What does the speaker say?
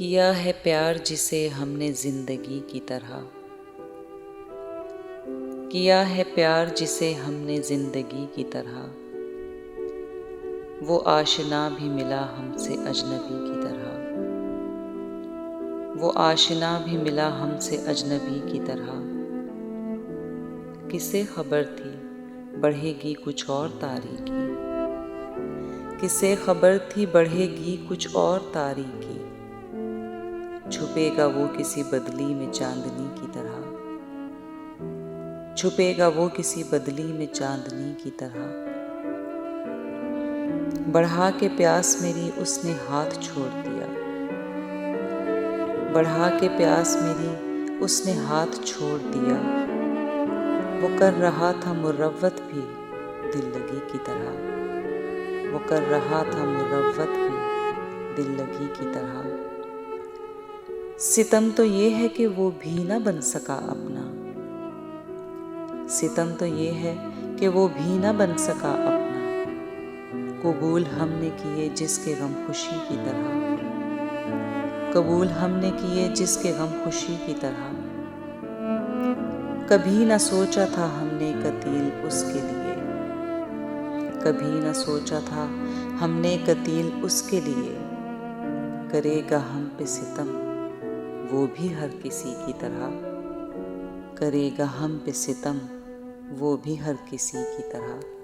किया है प्यार जिसे हमने जिंदगी की तरह, किया है प्यार जिसे हमने जिंदगी की तरह। वो आशिना भी मिला हमसे अजनबी की तरह, वो आशिना भी मिला हमसे अजनबी की तरह। किसे खबर थी बढ़ेगी कुछ और तारीकी, किसे खबर थी बढ़ेगी कुछ और तारीकी। छुपेगा वो किसी बदली में चांदनी की तरह, छुपेगा वो किसी बदली में चांदनी की तरह। बढ़ा के प्यास मेरी उसने हाथ छोड़ दिया, बढ़ा के प्यास मेरी उसने हाथ छोड़ दिया। वो कर रहा था मुरव्वत भी दिल लगी की तरह, वो कर रहा था मुरव्वत भी दिल लगी की तरह। सितम तो ये है कि वो भी न बन सका अपना, सितम तो ये है कि वो भी न बन सका अपना। कबूल हमने किए जिसके गम खुशी की तरह, कबूल हमने किए जिसके गम खुशी की तरह। कभी न सोचा था हमने कतील उसके लिए, कभी न सोचा था हमने कतील उसके लिए। करेगा हम पे सितम वो भी हर किसी की तरह, करेगा हम पे सितम वो भी हर किसी की तरह।